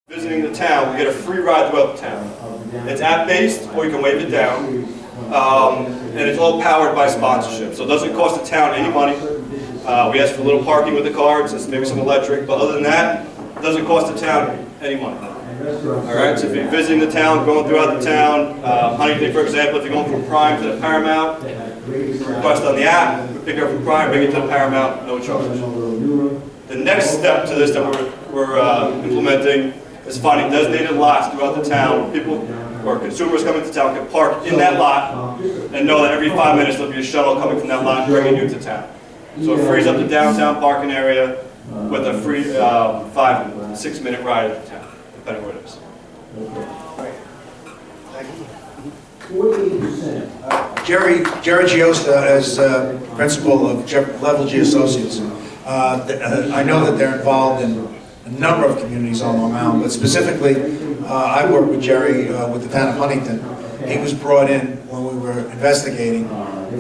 Visiting the town, we get a free ride throughout the town. It's app-based, or you can wave it down, and it's all powered by sponsorship. So it doesn't cost the town any money. We ask for a little parking with the cards, and maybe some electric, but other than that, it doesn't cost the town any money. All right, so if you're visiting the town, going throughout the town, Huntington, for example, if you're going from Prime to the Paramount, request on the app, pick it up from Prime, bring it to the Paramount, no charge. The next step to this that we're implementing is finding designated lots throughout the town. People or consumers coming to town can park in that lot and know that every 5 minutes there'll be a shuttle coming from that lot bringing you to town. So it frees up the downtown parking area with a free 5-6 minute ride to town, depending where it is. 48%. Jerry Giosta, as principal of Level G Associates. I know that they're involved in a number of communities on Long Island, but specifically, I worked with Jerry with the town of Huntington. He was brought in when we were investigating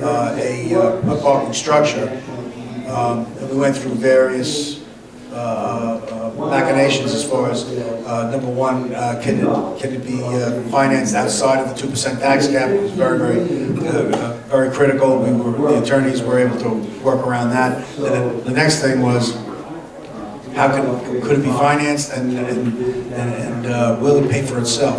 a parking structure, and we went through various machinations as far as number one, can it be financed outside of the 2% tax cap? It was very critical. The attorneys were able to work around that. And then the next thing was, could it be financed and will it pay for itself?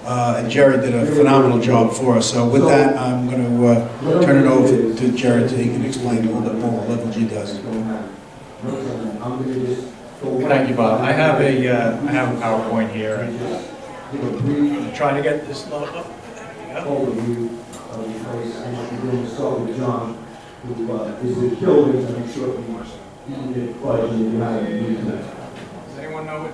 And Jerry did a phenomenal job for us. So with that, I'm going to turn it over to Jerry so he can explain a little bit more what Level G does. Thank you, Bob. I have a PowerPoint here. I'm trying to get this load up. There we go. John, who is the building and I'm sure the question you have Does anyone know what?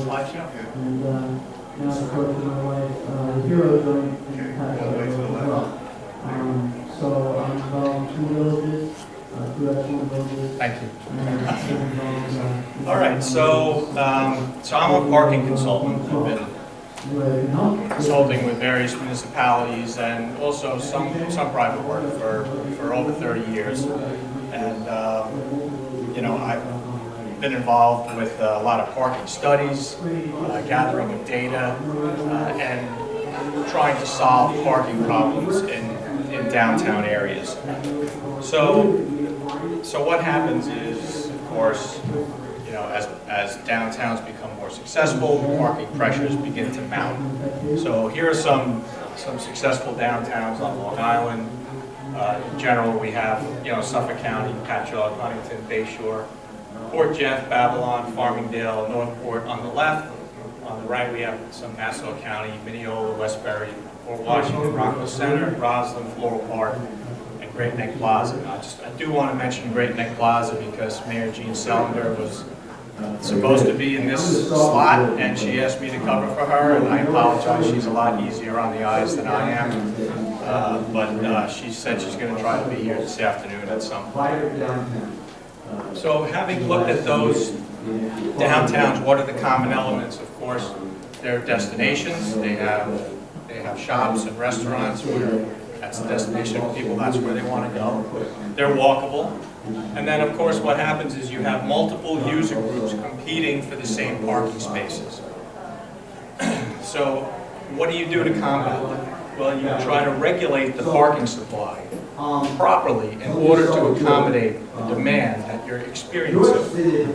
Slideshow? And of course, my wife, Hero joined as well. So I'm involved in 2 villages, 2 excellent villages. Thank you. All right, so I'm a parking consultant. I've been consulting with various municipalities and also some private work for over 30 years. And I've been involved with a lot of parking studies, gathering of data, and trying to solve parking problems in downtown areas. So what happens is, of course, as downtowns become more successful, parking pressures begin to mount. So here are some successful downtowns on Long Island. In general, we have Suffolk County, Patchogue, Huntington, Bayshore, Port Jeff, Babylon, Farmingdale, Northport on the left. On the right, we have some Nassau County, Mineola, Westbury, Fort Washington, Rockville Center, Roslyn, Floral Park, and Great Neck Plaza. I do want to mention Great Neck Plaza because Mayor Jean Selinger was supposed to be in this slot, and she asked me to cover for her, and I apologize. She's a lot easier on the eyes than I am, but she said she's going to try to be here this afternoon at some point. So having looked at those downtowns, what are the common elements? Of course, they're destinations. They have shops and restaurants where that's the destination for people, that's where they want to go. They're walkable. And then, of course, what happens is you have multiple user groups competing for the same parking spaces. So what do you do to combat that? Well, you try to regulate the parking supply properly in order to accommodate the demand that you're experiencing.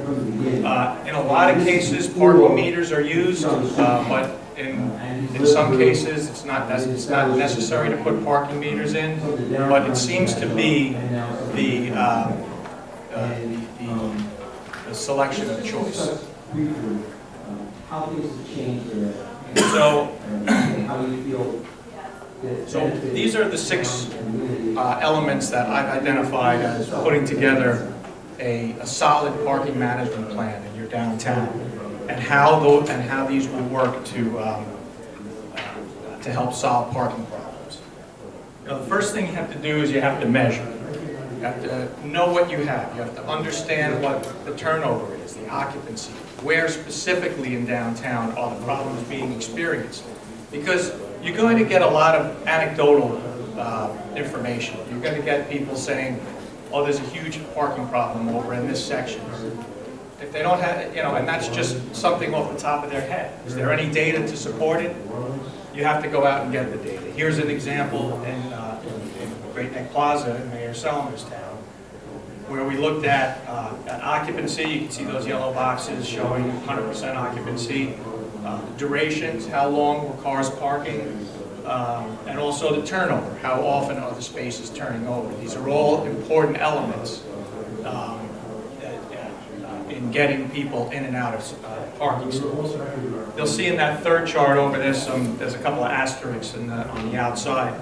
In a lot of cases, parking meters are used, but in some cases, it's not necessary to put parking meters in, but it seems to be the selection of choice. So these are the 6 elements that I've identified as putting together a solid parking management plan in your downtown, and how these will work to help solve parking problems. The first thing you have to do is you have to measure. You have to know what you have. You have to understand what the turnover is, the occupancy, where specifically in downtown are the problems being experienced. Because you're going to get a lot of anecdotal information. You're going to get people saying, oh, there's a huge parking problem over in this section. If they don't have, and that's just something off the top of their head. Is there any data to support it? You have to go out and get the data. Here's an example in Great Neck Plaza in Mayor Selmer's town, where we looked at occupancy. You can see those yellow boxes showing 100% occupancy, durations, how long were cars parking, and also the turnover, how often are the spaces turning over. These are all important elements in getting people in and out of parking stalls. You'll see in that third chart over there, there's a couple of asterisks on the outside.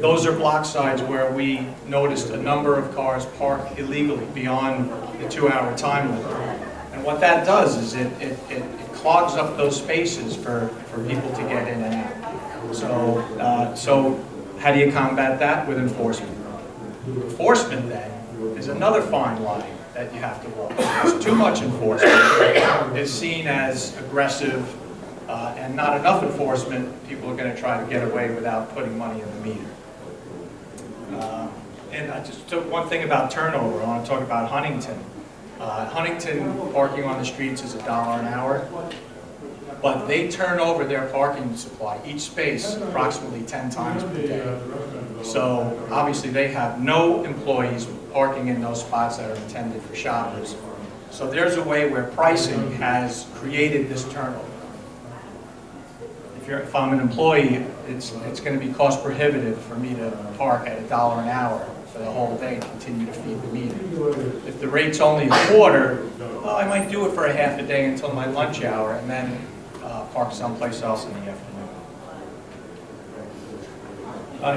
Those are block sides where we noticed a number of cars parked illegally beyond the 2-hour time limit. And what that does is it clogs up those spaces for people to get in and out. So how do you combat that? With enforcement. Enforcement then is another fine line that you have to walk. Because too much enforcement is seen as aggressive, and not enough enforcement, people are going to try to get away without putting money in the meter. And I just took one thing about turnover. I want to talk about Huntington. Huntington parking on the streets is $1 an hour, but they turn over their parking supply, each space, approximately 10 times per day. So obviously they have no employees parking in those spots that are intended for shoppers. So there's a way where pricing has created this turnover. If I'm an employee, it's going to be cost prohibitive for me to park at $1 an hour for the whole day and continue to feed the meter. If the rate's only a quarter, well, I might do it for a half a day until my lunch hour and then park someplace else in the afternoon.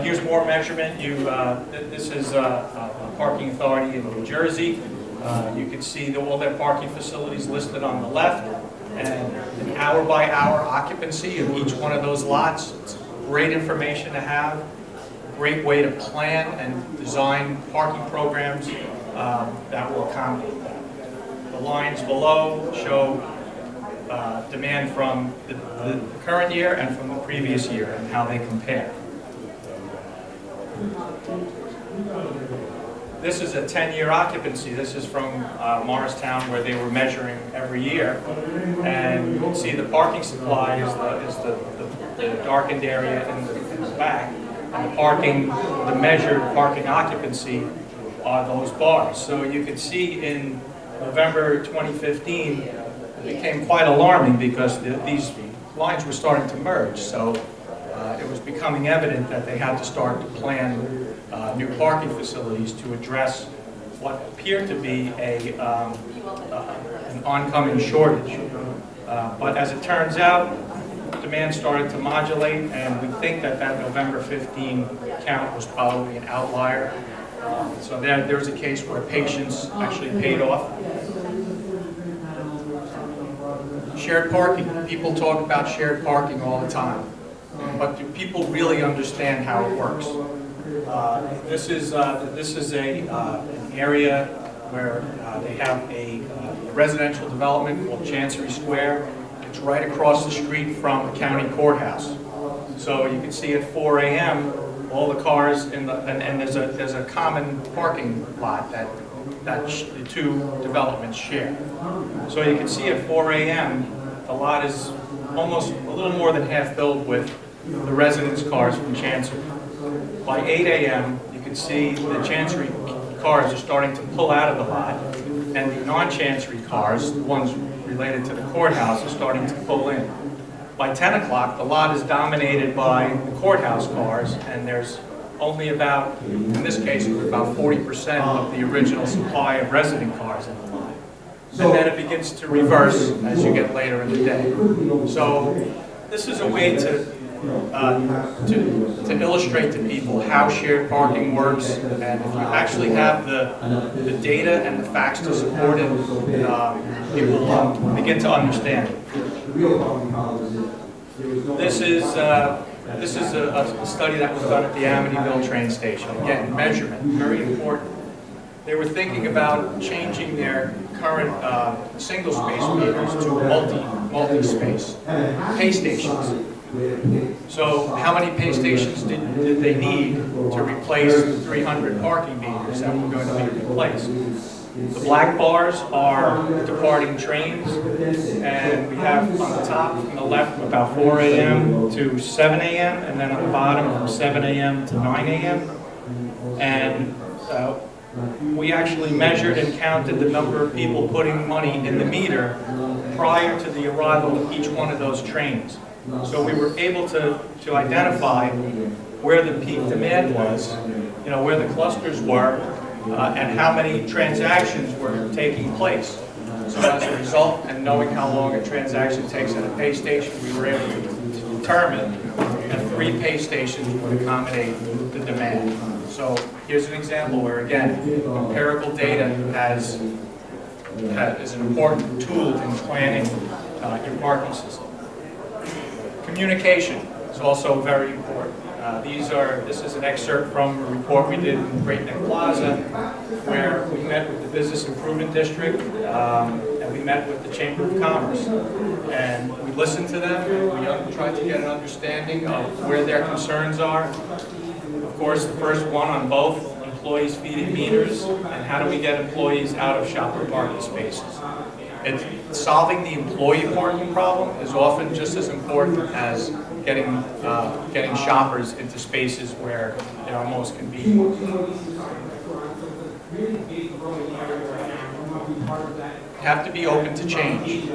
Here's more measurement. This is a parking authority in New Jersey. You can see all their parking facilities listed on the left, and an hour-by-hour occupancy of each one of those lots. It's great information to have, great way to plan and design parking programs that will accommodate that. The lines below show demand from the current year and from the previous year and how they compare. This is a 10-year occupancy. This is from Morristown, where they were measuring every year. And you can see the parking supply is the darkened area in the back. And the measured parking occupancy are those bars. So you can see in November 2015, it became quite alarming because these lines were starting to merge. So it was becoming evident that they had to start to plan new parking facilities to address what appeared to be an oncoming shortage. But as it turns out, demand started to modulate, and we think that November 15 count was probably an outlier. So there's a case where patience actually paid off. Shared parking. People talk about shared parking all the time, but do people really understand how it works? This is an area where they have a residential development called Chancery Square. It's right across the street from the county courthouse. So you can see at 4 a.m. all the cars and there's a common parking lot that the two developments share. So you can see at 4 a.m. the lot is almost a little more than half filled with the residents' cars from Chancery. By 8 a.m. you can see the Chancery cars are starting to pull out of the lot, and the non-Chancery cars, the ones related to the courthouse, are starting to pull in. By 10 o'clock, the lot is dominated by the courthouse cars, and there's only about, in this case, it was about 40% of the original supply of resident cars in the lot. And then it begins to reverse as you get later in the day. So this is a way to illustrate to people how shared parking works, and if you actually have the data and the facts to support it, people will begin to understand it. This is a study that was done at the Amityville train station. Again, measurement, very important. They were thinking about changing their current single-space meters to multi-space pay stations. So how many pay stations did they need to replace the 300 parking meters that were going to be replaced? The black bars are the departing trains, and we have on the top from the left about 4 a.m. to 7 a.m., and then on the bottom from 7 a.m. to 9 a.m. And we actually measured and counted the number of people putting money in the meter prior to the arrival of each one of those trains. So we were able to identify where the peak demand was, where the clusters were, and how many transactions were taking place. So as a result, and knowing how long a transaction takes at a pay station, we were able to determine that 3 pay stations would accommodate the demand. So here's an example where, again, empirical data is an important tool in planning your parking system. Communication is also very important. This is an excerpt from a report we did in Great Neck Plaza, where we met with the Business Improvement District, and we met with the Chamber of Commerce. And we listened to them, and we tried to get an understanding of where their concerns are. Of course, the first one on both, employees feeding meters, and how do we get employees out of shopper parking spaces. Solving the employee parking problem is often just as important as getting shoppers into spaces where they are most convenient. You have to be open to change.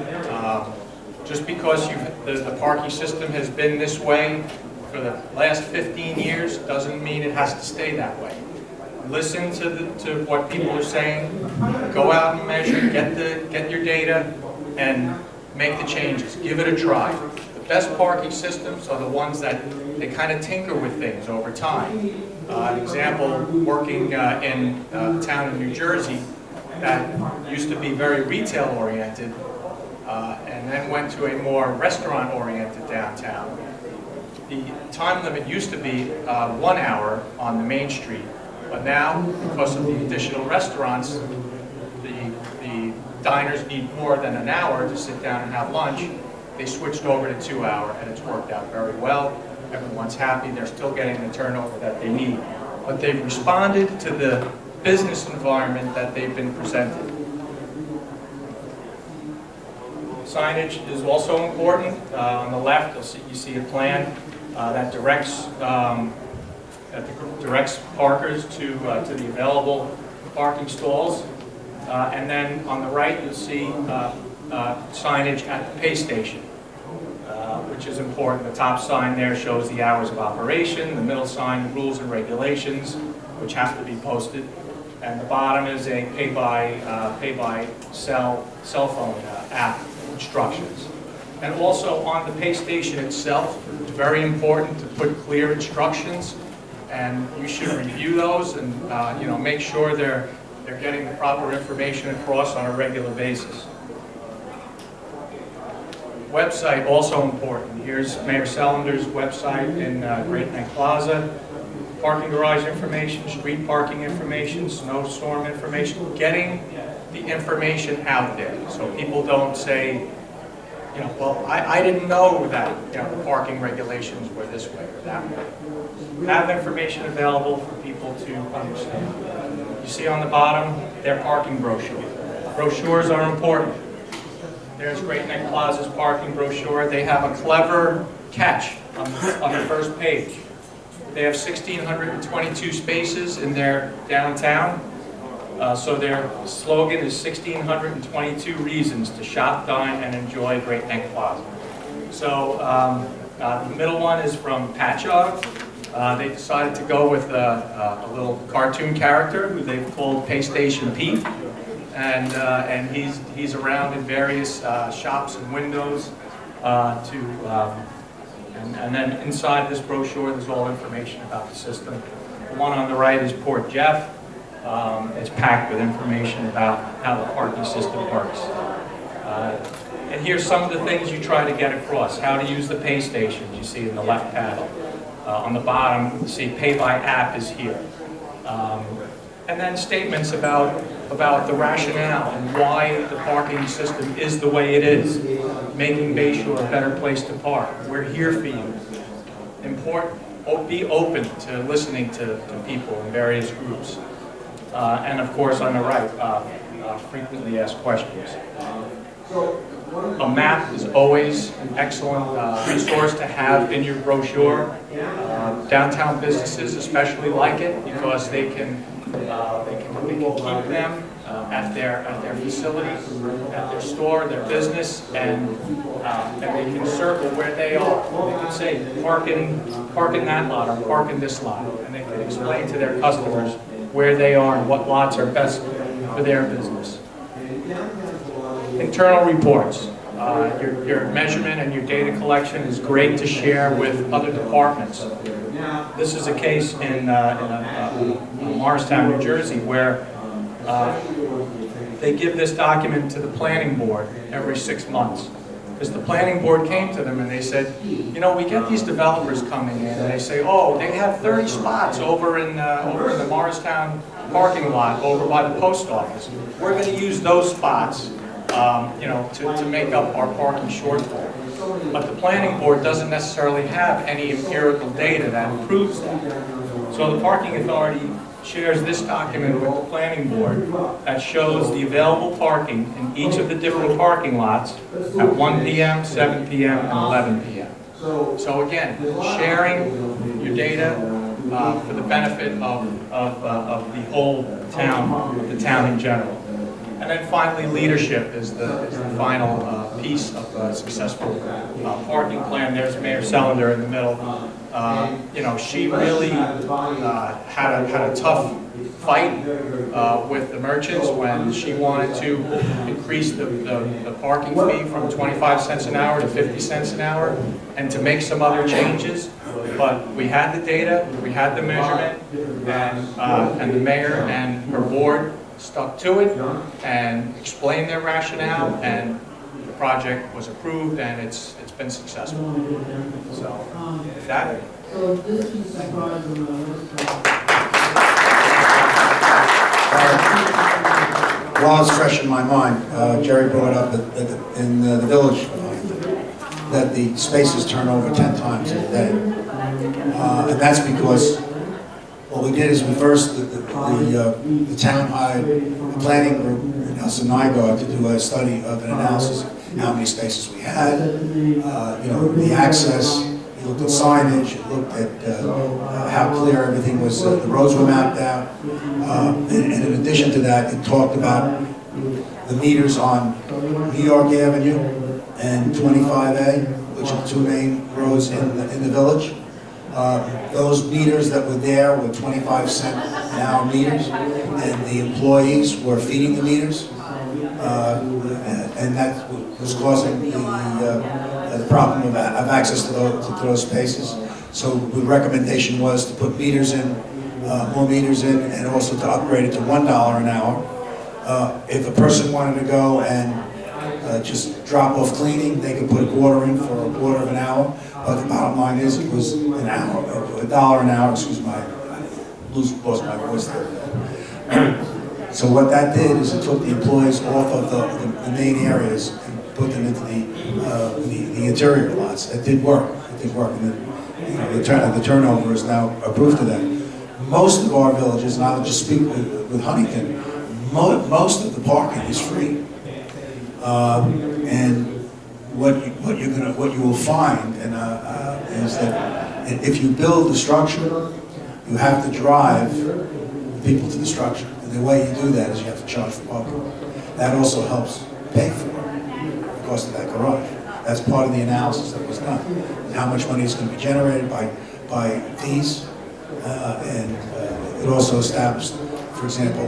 Just because the parking system has been this way for the last 15 years doesn't mean it has to stay that way. Listen to what people are saying, go out and measure, get your data, and make the changes. Give it a try. The best parking systems are the ones that they kind of tinker with things over time. An example, working in a town in New Jersey that used to be very retail-oriented, and then went to a more restaurant-oriented downtown. The time limit used to be 1 hour on the main street. But now, because of the additional restaurants, the diners need more than an hour to sit down and have lunch. They switched over to 2 hour, and it's worked out very well. Everyone's happy. They're still getting the turnover that they need. But they've responded to the business environment that they've been presented. Signage is also important. On the left, you see a plan that directs parkers to the available parking stalls. And then on the right, you'll see signage at the pay station, which is important. The top sign there shows the hours of operation, the middle sign, the rules and regulations, which have to be posted. And the bottom is a pay-by cell phone app instructions. And also on the pay station itself, it's very important to put clear instructions, and you should review those and make sure they're getting the proper information across on a regular basis. Website also important. Here's Mayor Sellender's website in Great Neck Plaza. Parking garage information, street parking information, snowstorm information, getting the information out there so people don't say, well, I didn't know that the parking regulations were this way or that way. Have information available for people to understand. You see on the bottom, their parking brochure. Brochures are important. There's Great Neck Plaza's parking brochure. They have a clever catch on the first page. They have 1,622 spaces in their downtown. So their slogan is 1,622 reasons to shop, dine, and enjoy Great Neck Plaza. So the middle one is from Patchogue. They decided to go with a little cartoon character who they've called Pay Station Pete. And he's around in various shops and windows and then inside this brochure there's all information about the system. The one on the right is Port Jeff. It's packed with information about how the parking system works. And here's some of the things you try to get across. How to use the pay stations, you see in the left panel. On the bottom, you see pay by app is here. And then statements about the rationale and why the parking system is the way it is, making Bay Shore a better place to park. We're here for you. Be open to listening to people in various groups. And of course, on the right, frequently asked questions. A map is always an excellent resource to have in your brochure. Downtown businesses especially like it because they can keep them at their facility, at their store, their business, and they can circle where they are. They can say, park in that lot or park in this lot, and they can explain to their customers where they are and what lots are best for their business. Internal reports. Your measurement and your data collection is great to share with other departments. This is a case in Morristown, New Jersey, where they give this document to the planning board every 6 months. Because the planning board came to them and they said, you know, we get these developers coming in and they say, oh, they have 30 spots over in the Morristown parking lot over by the post office. We're going to use those spots to make up our parking shortfall. But the planning board doesn't necessarily have any empirical data that proves that. So the parking authority shares this document with the planning board that shows the available parking in each of the different parking lots at 1 p.m., 7 p.m., and 11 p.m. So again, sharing your data for the benefit of the whole town, of the town in general. And then finally, leadership is the final piece of a successful parking plan. There's Mayor Selander in the middle. She really had a tough fight with the merchants when she wanted to increase the parking fee from 25 cents an hour to 50 cents an hour and to make some other changes. But we had the data, we had the measurement, and the mayor and her board stuck to it and explained their rationale, and the project was approved and it's been successful. So that. So this is a surprise on the list. While it's fresh in my mind, Jerry brought up in the village that the spaces turn over 10 times a day. And that's because what we did is we first, the town hired a planning group, Nelson Nygaard, to do a study of an analysis of how many spaces we had, the access. It looked at signage, it looked at how clear everything was, the roads were mapped out. And in addition to that, it talked about the meters on New York Avenue and 25A, which are the two main roads in the village. Those meters that were there were 25-cent an hour meters, and the employees were feeding the meters, and that was causing the problem of access to those spaces. So the recommendation was to put meters in, more meters in, and also to upgrade it to $1 an hour. If a person wanted to go and just drop off cleaning, they could put a quarter in for a quarter of an hour. But the bottom line is, it was an hour, $1 an hour. Excuse me, I lost my voice there. So what that did is it took the employees off of the main areas and put them into the interior lots. It did work. It did work. And the turnover is now approved to that. Most of our villages, and I'll just speak with Huntington, most of the parking is free. And what you will find is that if you build the structure, you have to drive the people to the structure. And the way you do that is you have to charge for parking. That also helps pay for the cost of that garage. That's part of the analysis that was done. And how much money is going to be generated by fees. And it also established, for example,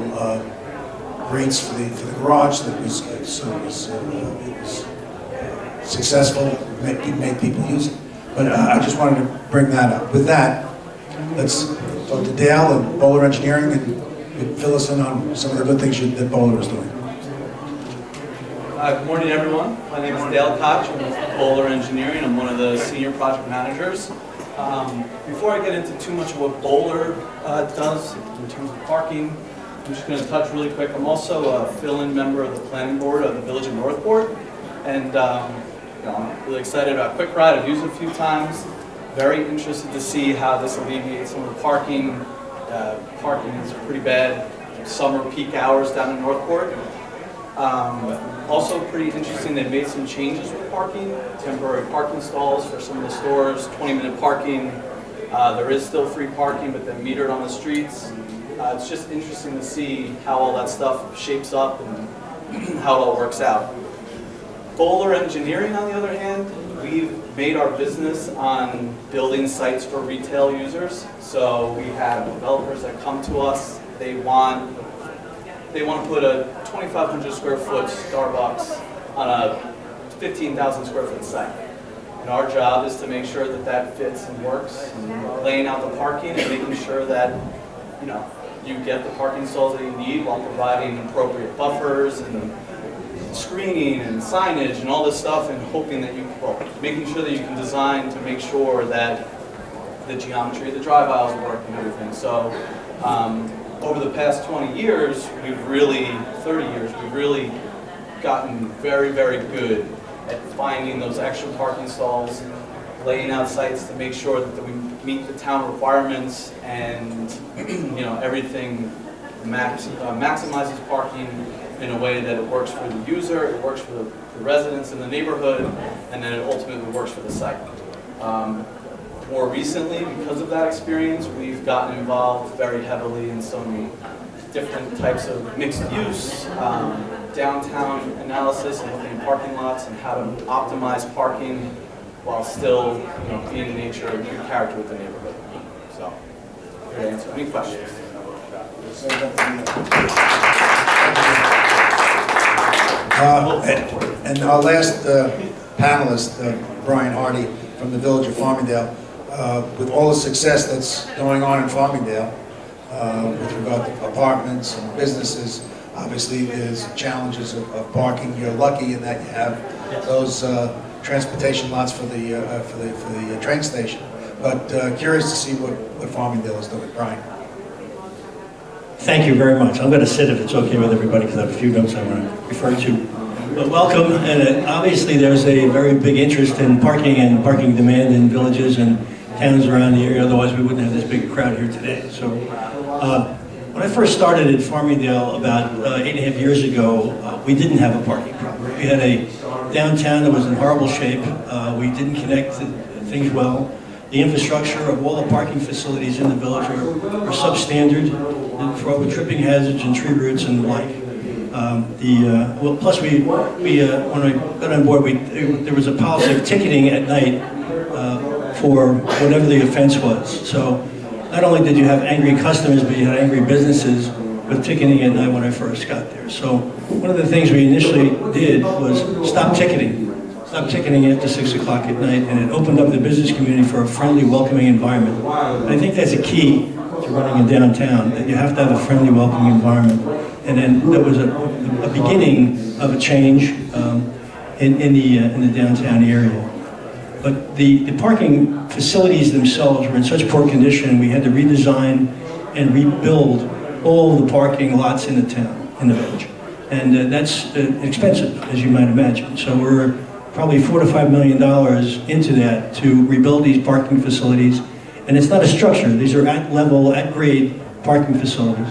rates for the garage that was successful, made people use it. But I just wanted to bring that up. With that, let's talk to Dale and Bowler Engineering and fill us in on some of the good things that Bowler is doing. Good morning, everyone. My name is Dale Koch. I'm with Bowler Engineering. I'm one of the senior project managers. Before I get into too much of what Bowler does in terms of parking, I'm just going to touch really quick. I'm also a fill-in member of the planning board of the Village of Northport, and I'm really excited about Quick Ride. I've used it a few times. Very interested to see how this alleviates some of the parking. Parking is pretty bad summer peak hours down in Northport. Also pretty interesting, they made some changes with parking, temporary parking stalls for some of the stores, 20-minute parking. There is still free parking, but then metered on the streets. It's just interesting to see how all that stuff shapes up and how it all works out. Bowler Engineering, on the other hand, we've made our business on building sites for retail users. So we have developers that come to us, they want to put a 2,500 square foot Starbucks on a 15,000 square foot site. And our job is to make sure that that fits and works, and laying out the parking and making sure that, you get the parking stalls that you need while providing appropriate buffers and screening and signage and all this stuff, and hoping that making sure that you can design to make sure that the geometry of the drive aisles work and everything. So over the past 20 years, 30 years, we've really gotten very, very good at finding those extra parking stalls, laying out sites to make sure that we meet the town requirements, and everything maximizes parking in a way that it works for the user, it works for the residents in the neighborhood, and then it ultimately works for the site. More recently, because of that experience, we've gotten involved very heavily in some different types of mixed use, downtown analysis and looking at parking lots and how to optimize parking while still being in nature and good character with the neighborhood. So, here to answer any questions. And our last panelist, Brian Hardy from the Village of Farmingdale, with all the success that's going on in Farmingdale, with regard to apartments and businesses, obviously there's challenges of parking. You're lucky in that you have those transportation lots for the train station. But curious to see what Farmingdale is doing. Brian. Thank you very much. I'm going to sit if it's okay with everybody because I have a few notes I want to refer to. But welcome, and obviously there's a very big interest in parking and parking demand in villages and towns around the area, otherwise we wouldn't have this big crowd here today. So when I first started at Farmingdale about 8.5 years ago, we didn't have a parking problem. We had a downtown that was in horrible shape. We didn't connect things well. The infrastructure of all the parking facilities in the village are substandard for tripping hazards and tree roots and the like. Plus when I got on board, there was a policy of ticketing at night for whatever the offense was. So not only did you have angry customers, but you had angry businesses with ticketing at night when I first got there. So one of the things we initially did was stop ticketing after 6 o'clock at night, and it opened up the business community for a friendly, welcoming environment. And I think that's a key to running a downtown, that you have to have a friendly, welcoming environment. And then there was a beginning of a change in the downtown area. But the parking facilities themselves were in such poor condition, we had to redesign and rebuild all the parking lots in the town, in the village. And that's expensive, as you might imagine. So we're probably $4 to $5 million into that to rebuild these parking facilities. And it's not a structure. These are at-level, at-grade parking facilities.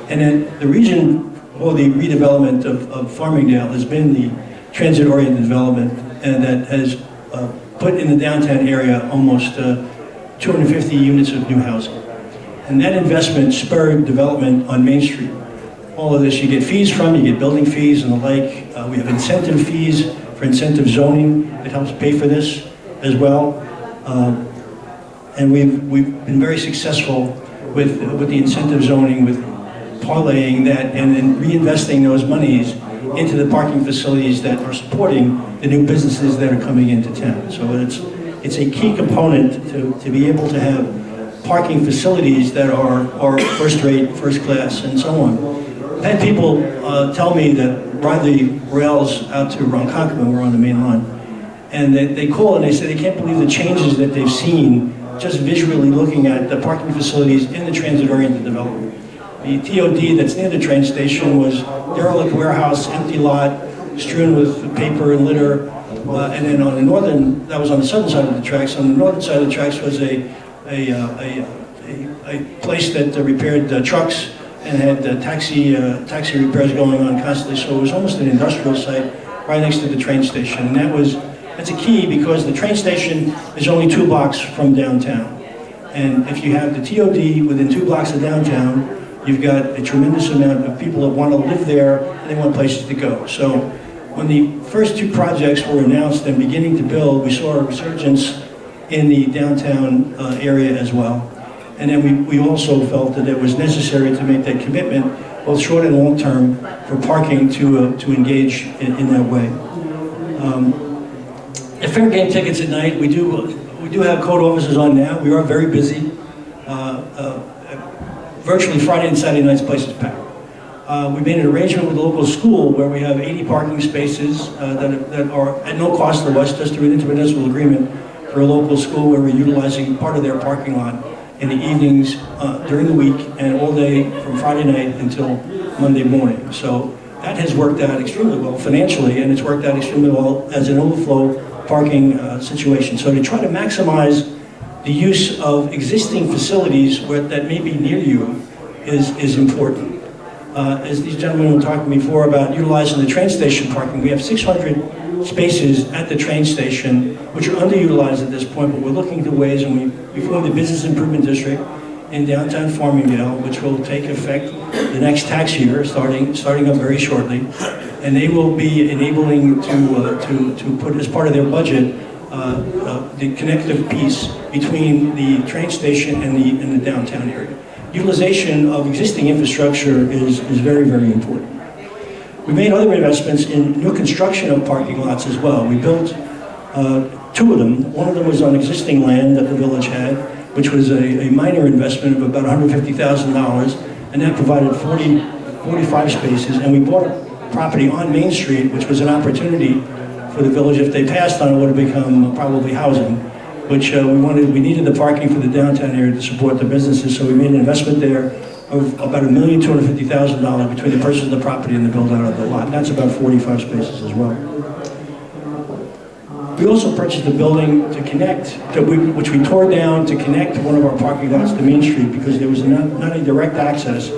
And then the reason for the redevelopment of Farmingdale has been the transit-oriented development, and that has put in the downtown area almost 250 units of new housing. And that investment spurred development on Main Street. All of this you get fees from, you get building fees and the like. We have incentive fees for incentive zoning that helps pay for this as well. And we've been very successful with the incentive zoning, with parlaying that and then reinvesting those monies into the parking facilities that are supporting the new businesses that are coming into town. So it's a key component to be able to have parking facilities that are first rate, first class, and so on. I've had people tell me that ride the rails out to Ronkonkoma, we're on the main line, and they call and they say they can't believe the changes that they've seen just visually looking at the parking facilities in the transit-oriented development. The TOD that's near the train station was derelict warehouse, empty lot, strewn with paper and litter. And then on the northern, that was on the southern side of the tracks. On the northern side of the tracks was a place that repaired trucks and had taxi repairs going on constantly. So it was almost an industrial site right next to the train station. And that's a key because the train station is only 2 blocks from downtown. And if you have the TOD within 2 blocks of downtown, you've got a tremendous amount of people that want to live there and they want places to go. So when the first 2 projects were announced and beginning to build, we saw a resurgence in the downtown area as well. And then we also felt that it was necessary to make that commitment, both short and long term, for parking to engage in that way. The fair game tickets at night, we do have code officers on now. We are very busy. Virtually Friday and Saturday nights, place is packed. We made an arrangement with the local school where we have 80 parking spaces that are at no cost to us, just through an intermunicipal agreement for a local school where we're utilizing part of their parking lot in the evenings during the week and all day from Friday night until Monday morning. So that has worked out extremely well financially, and it's worked out extremely well as an overflow parking situation. So to try to maximize the use of existing facilities that may be near you is important. As these gentlemen were talking before about utilizing the train station parking, we have 600 spaces at the train station, which are underutilized at this point, but we're looking to ways, and we formed the Business Improvement District in downtown Farmingdale, which will take effect the next tax year, starting up very shortly, and they will be enabling to put as part of their budget the connective piece between the train station and the downtown area. Utilization of existing infrastructure is very, very important. We made other investments in new construction of parking lots as well. We built 2 of them. One of them was on existing land that the village had, which was a minor investment of about $150,000, and that provided 45 spaces. And we bought a property on Main Street, which was an opportunity for the village. If they passed on it, would have become probably housing, which we needed the parking for the downtown area to support the businesses, so we made an investment there of about $1,250,000 between the purchase of the property and the build out of the lot. That's about 45 spaces as well. We also purchased a building to connect, which we tore down to connect one of our parking lots to Main Street, because there was not a direct access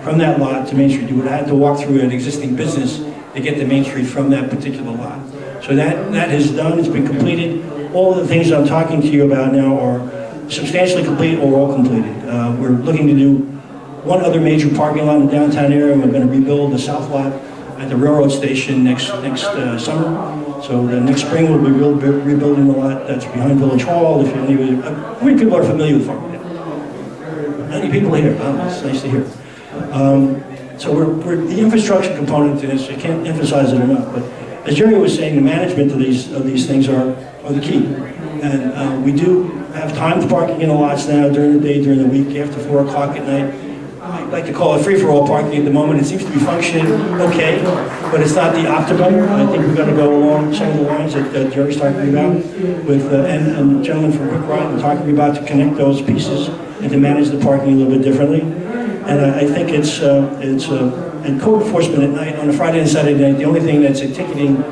from that lot to Main Street. You would have had to walk through an existing business to get to Main Street from that particular lot. So that is done, it's been completed. All of the things I'm talking to you about now are substantially complete or all completed. We're looking to do one other major parking lot in the downtown area, and we're going to rebuild the south lot at the railroad station next summer. So the next spring we'll be rebuilding the lot that's behind Village Hall. If anybody, how many people are familiar with Farmingdale? Many people here. Oh, it's nice to hear. So we're the infrastructure component to this. I can't emphasize it enough. But as Jerry was saying, the management of these things are the key. And we do have timed parking in the lots now during the day, during the week, after 4 o'clock at night. I like to call it free-for-all parking at the moment. It seems to be functioning okay, but it's not the optimum. I think we've got to go along some of the lines that Jerry's talking about, with and the gentleman from Quick Ride were talking about, to connect those pieces and to manage the parking a little bit differently. And I think it's and code enforcement at night, on a Friday and Saturday night, the only thing that's a ticketing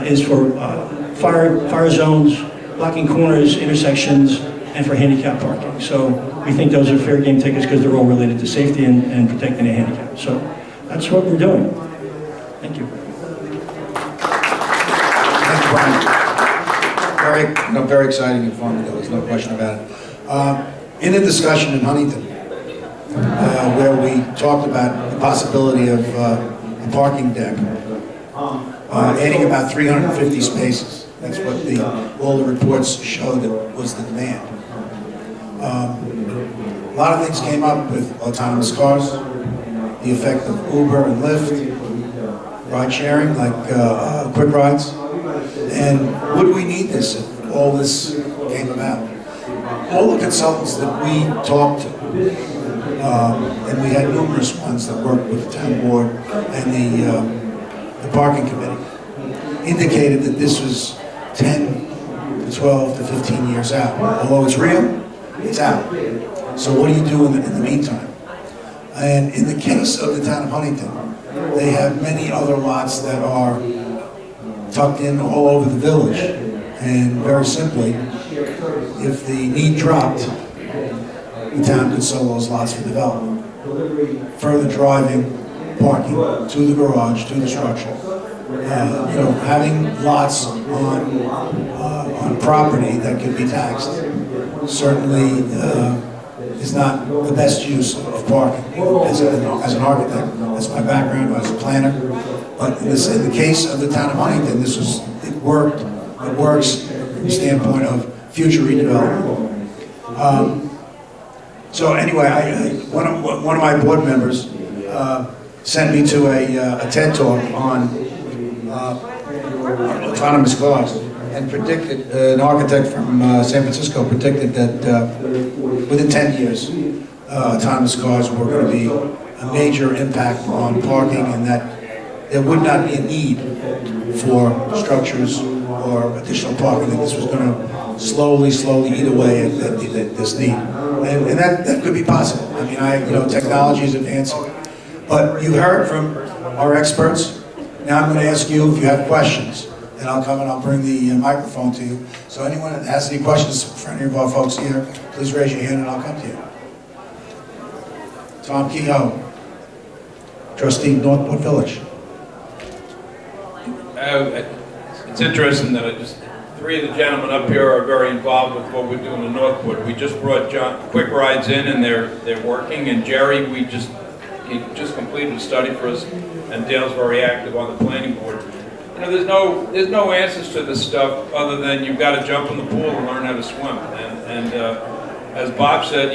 is for fire zones, blocking corners, intersections, and for handicap parking. So we think those are fair game tickets because they're all related to safety and protecting the handicap. So that's what we're doing. Thank you. Thank you, Brian. Very exciting and fun. There's no question about it. In a discussion in Huntington, where we talked about the possibility of a parking deck, adding about 350 spaces. That's what all the reports showed that was the demand. A lot of things came up with autonomous cars, the effect of Uber and Lyft, ride sharing like Quick Rides, and would we need this if all this came about? All the consultants that we talked to, and we had numerous ones that worked with the town board and the parking committee, indicated that this was 10 to 12 to 15 years out. Although it's real, it's out. So what do you do in the meantime? And in the case of the town of Huntington, they have many other lots that are tucked in all over the village. And very simply, if the need dropped, the town could sell those lots for development. Further driving parking to the garage, to the structure. Having lots on property that can be taxed certainly is not the best use of parking. As an architect, that's my background as a planner. But in the case of the town of Huntington, it works from the standpoint of future redevelopment. So anyway, one of my board members sent me to a TED Talk on autonomous cars, and predicted, an architect from San Francisco predicted that within 10 years, autonomous cars were going to be a major impact on parking, and that there would not be a need for structures or additional parking, that this was going to slowly eat away at this need. And that could be possible. I mean, technology is advancing. But you heard from our experts. Now I'm going to ask you if you have questions. And I'll come and I'll bring the microphone to you. So anyone that has any questions for any of our folks here, please raise your hand and I'll come to you. Tom Kehoe, trustee, Northport Village. It's interesting that three of the gentlemen up here are very involved with what we're doing in Northport. We just brought Quick Rides in, and they're working. And Jerry, he just completed a study for us, and Dale's very active on the planning board. There's no answers to this stuff other than you've got to jump in the pool and learn how to swim. And as Bob said,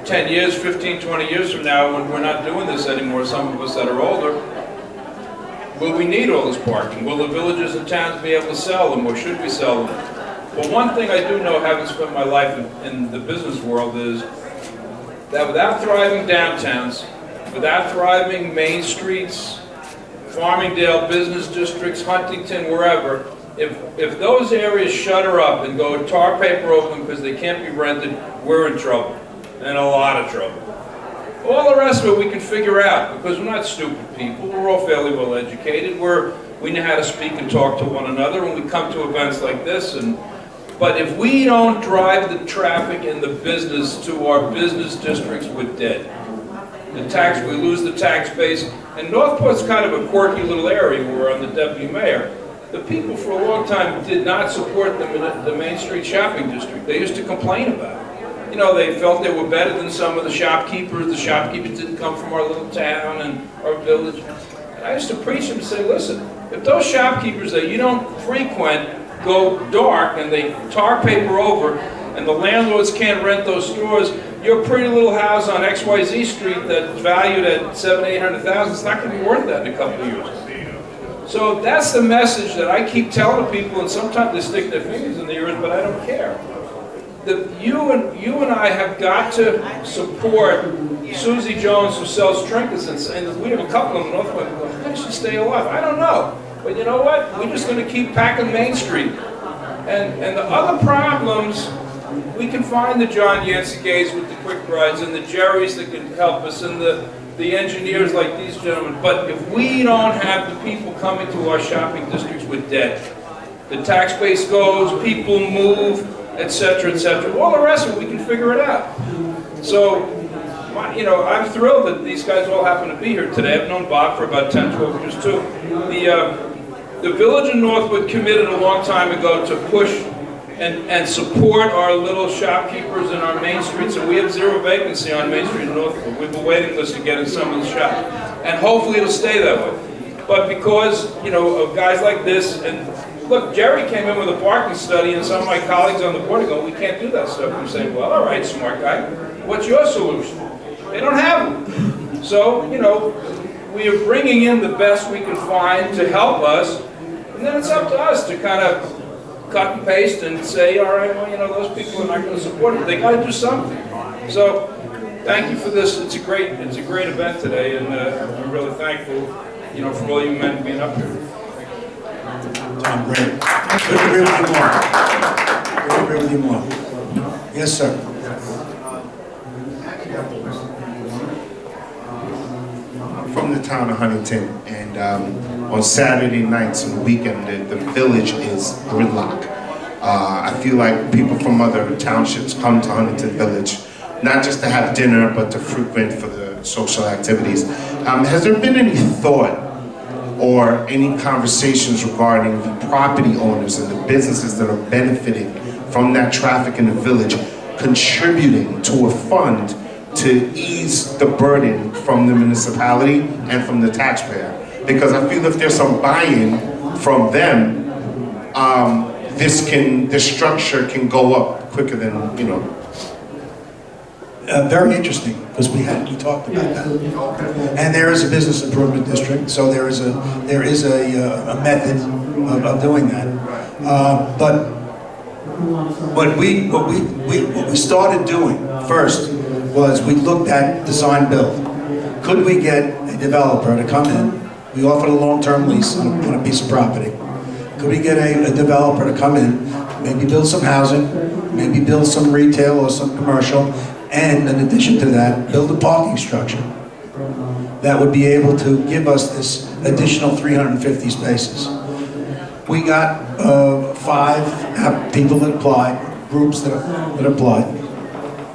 10 years, 15, 20 years from now, when we're not doing this anymore, some of us that are older, will we need all this parking? Will the villages and towns be able to sell them, or should we sell them? Well, one thing I do know, having spent my life in the business world, is that without thriving downtowns, without thriving main streets, Farmingdale, business districts, Huntington, wherever, if those areas shutter up and go tar paper over them because they can't be rented, we're in trouble, and a lot of trouble. All the rest of it we can figure out, because we're not stupid people. We're all fairly well educated. We know how to speak and talk to one another when we come to events like this. But if we don't drive the traffic and the business to our business districts, we're dead. We lose the tax base. And Northport's kind of a quirky little area where I'm the deputy mayor. The people for a long time did not support the Main Street shopping district. They used to complain about it. They felt they were better than some of the shopkeepers. The shopkeepers didn't come from our little town and our village. And I used to preach them and say, listen, if those shopkeepers that you don't frequent go dark and they tar paper over and the landlords can't rent those stores, your pretty little house on XYZ Street that's valued at $700,000, $800,000, it's not going to be worth that in a couple of years. So that's the message that I keep telling people, and sometimes they stick their fingers in the ears, but I don't care. You and I have got to support Susie Jones, who sells trinkets, and we have a couple of them in Northwood. How does she stay alive? I don't know. But you know what? We're just going to keep packing Main Street. And the other problems, we can find the John Yancey-Gays with the Quick Rides and the Jerrys that can help us and the engineers like these gentlemen. But if we don't have the people coming to our shopping districts, we're dead. The tax base goes, people move, etc., etc. All the rest of it, we can figure it out. So, I'm thrilled that these guys all happen to be here today. I've known Bob for about 10, 12 years too. The village of Northwood committed a long time ago to push and support our little shopkeepers in our main streets, and we have zero vacancy on Main Street in Northwood. We have a waiting list to get in some of the shops, and hopefully it'll stay that way. But because, of guys like this, and look, Jerry came in with a parking study, and some of my colleagues on the board are going, we can't do that stuff. I'm saying, well, all right, smart guy, what's your solution? They don't have them. So, we are bringing in the best we can find to help us, and then it's up to us to kind of cut and paste and say, all right, well, those people are not going to support it. They got to do something. So, thank you for this. It's a great event today, and I'm really thankful, for all you men being up here. Tom, great. Couldn't agree with you more. Couldn't agree with you more. Yes, sir. from the town of Huntington, and on Saturday nights and the weekend, the village is gridlock. I feel like people from other townships come to Huntington Village, not just to have dinner, but to frequent for the social activities. Has there been any thought or any conversations regarding the property owners and the businesses that are benefiting from that traffic in the village, contributing to a fund to ease the burden from the municipality and from the taxpayer? Because I feel if there's some buy-in from them, this structure can go up quicker than, you know. Very interesting, because we talked about that. And there is a business improvement district, so there is a method of doing that. But what we started doing first was we looked at design build. Could we get a developer to come in? We offered a long-term lease on a piece of property. Could we get a developer to come in, maybe build some housing, maybe build some retail or some commercial, and in addition to that, build a parking structure that would be able to give us this additional 350 spaces. We got 5 people that applied, groups that applied,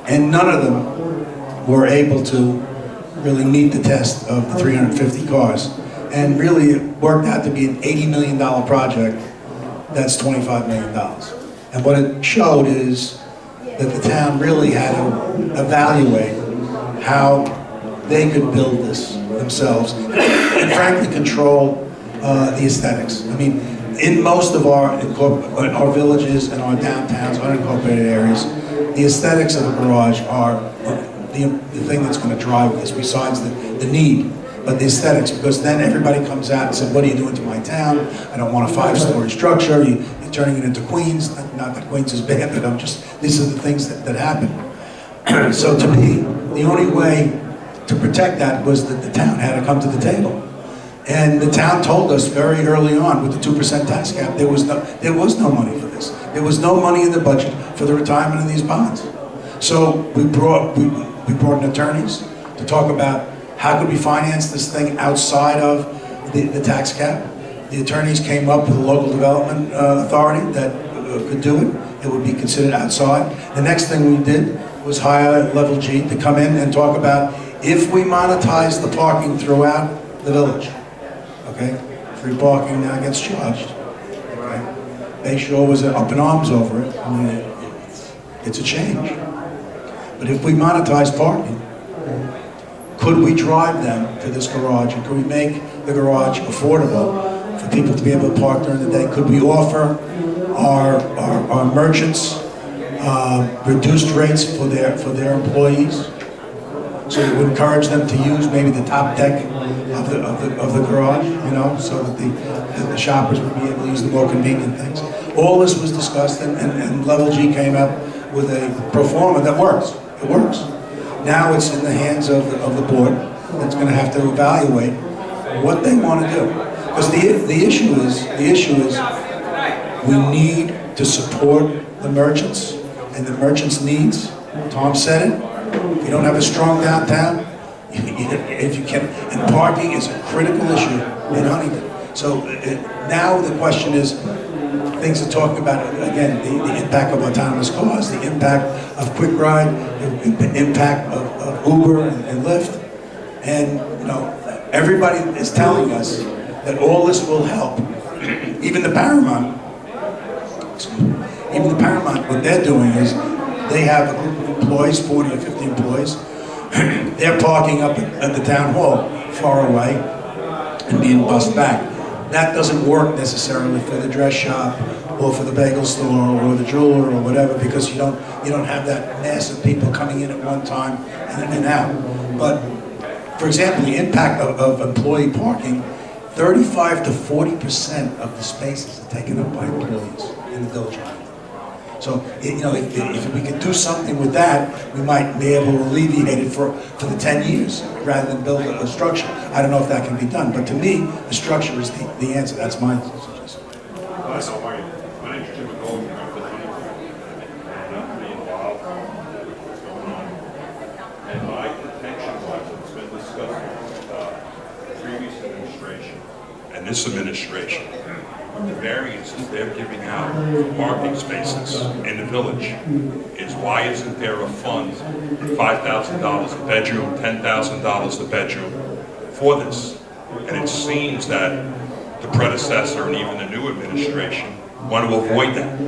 and none of them were able to really meet the test of the 350 cars. And really, it worked out to be an $80 million project that's $25 million. And what it showed is that the town really had to evaluate how they could build this themselves and frankly control the aesthetics. I mean, in most of our villages and our downtowns, unincorporated areas, the aesthetics of the garage are the thing that's going to drive this, besides the need. But the aesthetics, because then everybody comes out and says, what are you doing to my town? I don't want a 5-story structure. You're turning it into Queens. Not that Queens is bad, but these are the things that happen. So to me, the only way to protect that was that the town had to come to the table. And the town told us very early on with the 2% tax cap, there was no money for this. There was no money in the budget for the retirement of these bonds. So we brought in attorneys to talk about how could we finance this thing outside of the tax cap. The attorneys came up with a local development authority that could do it. It would be considered outside. The next thing we did was hire Level G to come in and talk about if we monetize the parking throughout the village. Okay, free parking now gets charged. Okay, Bay Shore was up in arms over it. I mean, it's a change. But if we monetize parking, could we drive them to this garage, and could we make the garage affordable for people to be able to park during the day? Could we offer our merchants reduced rates for their employees, so it would encourage them to use maybe the top deck of the garage, you know, so that the shoppers would be able to use the more convenient things. All this was discussed, and Level G came up with a pro forma that works. It works. Now it's in the hands of the board that's going to have to evaluate what they want to do. Because the issue is we need to support the merchants and the merchants' needs. Tom said it. If you don't have a strong downtown, if you can, and parking is a critical issue in Huntington. So now the question is, things are talking about, again, the impact of autonomous cars, the impact of Quick Ride, the impact of Uber and Lyft. And, you know, everybody is telling us that all this will help. Even the Paramount, what they're doing is they have a group of employees, 40 or 50 employees. They're parking up at the town hall far away and being bussed back. That doesn't work necessarily for the dress shop or for the bagel store or the jeweler or whatever, because you don't have that mass of people coming in at one time and out. But for example, the impact of employee parking, 35 to 40% of the spaces are taken up by employees in the village. So, you know, if we could do something with that, we might be able to alleviate it for the 10 years rather than build a structure. I don't know if that can be done, but to me, the structure is the answer. That's my suggestion. My name's Jim McGoldrick. I'm with and I'm pretty involved in what's going on. And my contention was, it's been discussed with this administration, the variances they're giving out for parking spaces in the village is why isn't there a fund, $5,000 a bedroom, $10,000 a bedroom for this? And it seems that the predecessor and even the new administration want to avoid that.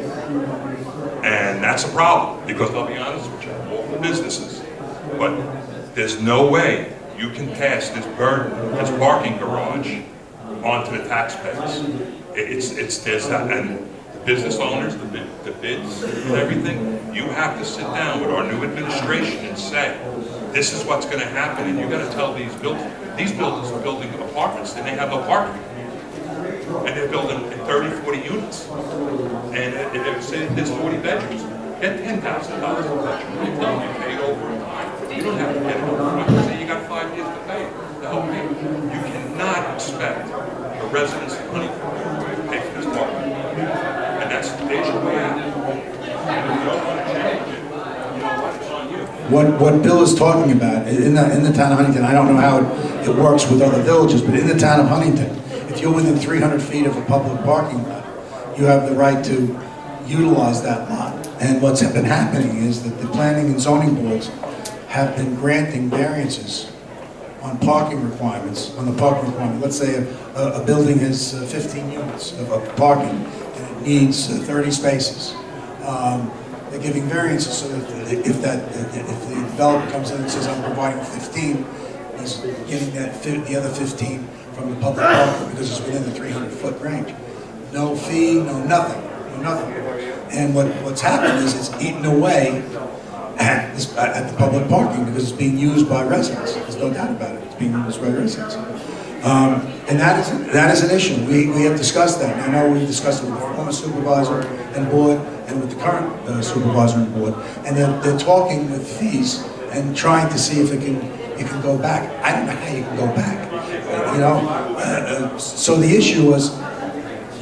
And that's a problem, because I'll be honest with you, all the businesses, but there's no way you can pass this burden, this parking garage, onto the taxpayers. There's that, and the business owners, the bids and everything, you have to sit down with our new administration and say, this is what's gonna happen, and you gotta tell these builders are building apartments, and they have no parking. And they're building 30, 40 units. And if say there's 40 bedrooms, get $10,000 a bedroom. You tell them you paid over time. You don't have to get it over time. Say you got 5 years to pay to help pay. You cannot expect the residents of Huntington to pay for this parking. And there's your way out. And if you don't want to change it, you know what, it's on you. What Bill is talking about, in the town of Huntington, I don't know how it works with other villages, but in the town of Huntington, if you're within 300 feet of a public parking lot, you have the right to utilize that lot. And what's been happening is that the planning and zoning boards have been granting variances on parking requirements, on the parking requirement. Let's say a building has 15 units of parking, and it needs 30 spaces. They're giving variances so that if the developer comes in and says, I'm providing 15, he's getting the other 15 from the public parking because it's within the 300-foot range. No fee, no nothing. And what's happened is it's eaten away at the public parking because it's being used by residents. There's no doubt about it. It's being used by residents. And that is an issue. We have discussed that. And I know we've discussed it with the former supervisor and board and with the current supervisor and board. And they're talking with fees and trying to see if it can go back. I don't know how you can go back. So the issue was,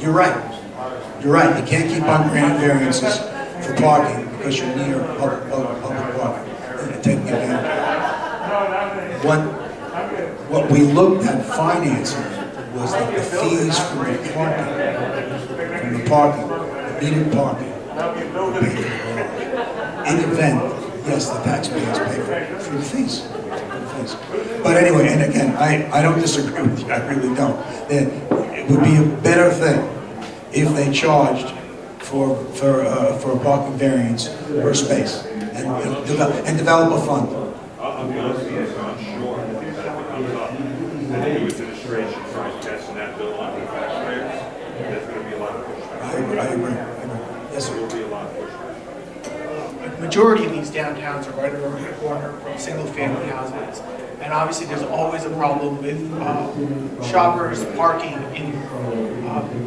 you're right. You're right. You can't keep on granting variances for parking because you're near public parking and taking advantage. What we looked at financing was that the fees from the parking, the metered parking, were paid for. In event, yes, the taxpayers pay for the fees. But anyway, and again, I don't disagree with you. I really don't. It would be a better thing if they charged for a parking variance per space and develop a fund. I'll be honest with you, I'm sure that if it comes up and the new administration tries passing that bill on to taxpayers, there's going to be a lot of pushback. I agree. Yes, There sir. will be a lot of pushback. Majority of these downtowns are right around the corner from single-family houses. And obviously, there's always a problem with shoppers parking in,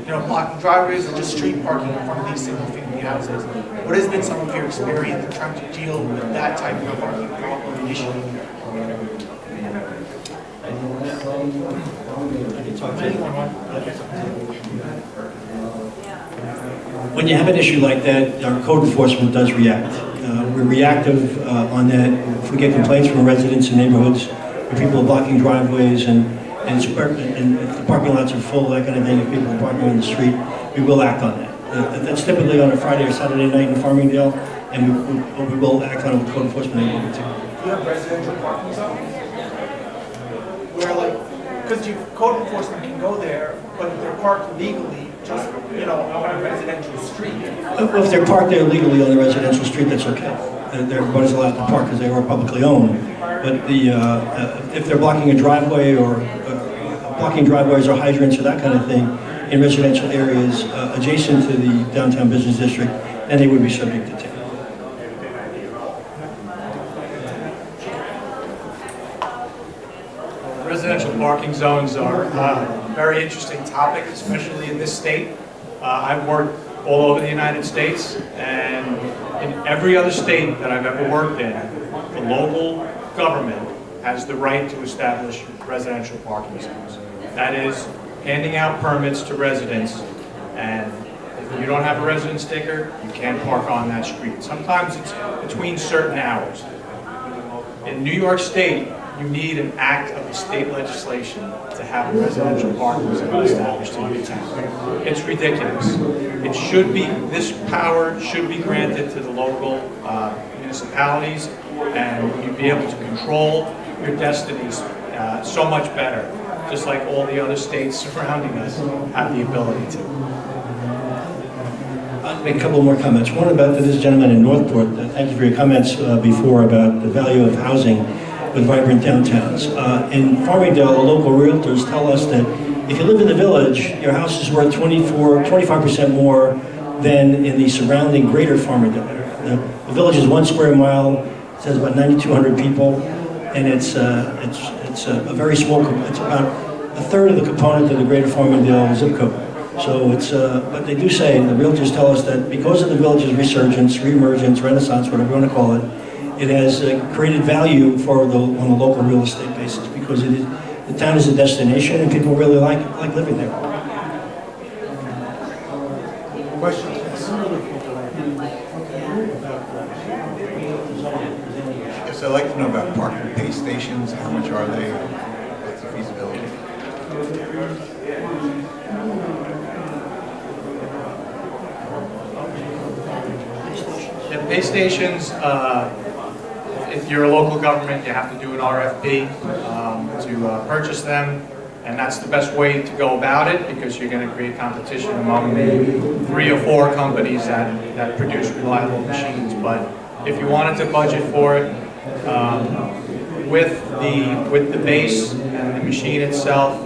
blocking driveways or just street parking in front of these single-family houses. What has been some of your experience in trying to deal with that type of parking problem and issue? When you have an issue like that, our code enforcement does react. We're reactive on that. If we get complaints from residents in neighborhoods where people are blocking driveways and if the parking lots are full, that kind of thing, if people are parking on the street, we will act on that. That's typically on a Friday or Saturday night in Farmingdale, and we will act on it with code enforcement able to. Do you have residential parking zones? Where because code enforcement can go there, but if they're parked legally, just, on a residential street. If they're parked there legally on the residential street, that's okay. Everybody's allowed to park because they are publicly owned. But if they're blocking a driveway or blocking driveways or hydrants or that kind of thing in residential areas adjacent to the downtown business district, then they would be subject to ticket. Residential parking zones are a very interesting topic, especially in this state. I've worked all over the United States, and in every other state that I've ever worked in, the local government has the right to establish residential parking zones. That is handing out permits to residents, and if you don't have a resident sticker, you can't park on that street. Sometimes it's between certain hours. In New York State, you need an act of the state legislation to have residential parking zones established in your town. It's ridiculous. It should be, this power should be granted to the local municipalities, and you'd be able to control your destinies so much better, just like all the other states surrounding us have the ability to. I'll make a couple more comments. One about this gentleman in Northport. Thank you for your comments before about the value of housing with vibrant downtowns. In Farmingdale, the local realtors tell us that if you live in the village, your house is worth 25% more than in the surrounding greater Farmingdale area. The village is 1 square mile, it has about 9,200 people, and it's a very small, it's about a third of the component of the greater Farmingdale zip code. So it's, but they do say, the realtors tell us that because of the village's resurgence, reemergence, renaissance, whatever you want to call it, it has created value for on the local real estate basis, because it is, the town is a destination and people really like living there. Questions? Yes, I'd like to know about parking pay stations. How much are they? What's the feasibility? Yeah, pay stations, if you're a local government, you have to do an RFP to purchase them, and that's the best way to go about it, because you're going to create competition among the 3 or 4 companies that produce reliable machines. But if you wanted to budget for it, with the base and the machine itself,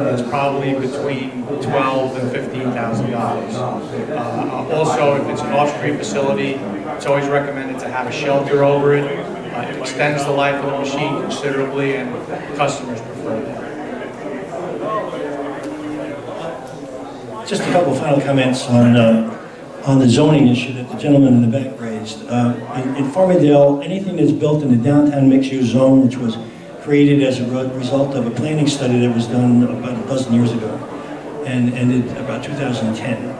it's probably between $12,000 and $15,000. Also, if it's an off-street facility, it's always recommended to have a shelter over it. It extends the life of the machine considerably, and customers prefer that. Just a couple of final comments on the zoning issue that the gentleman in the back raised. In Farmingdale, anything that's built in the downtown mixed-use zone, which was created as a result of a planning study that was done about a dozen years ago and ended about 2010.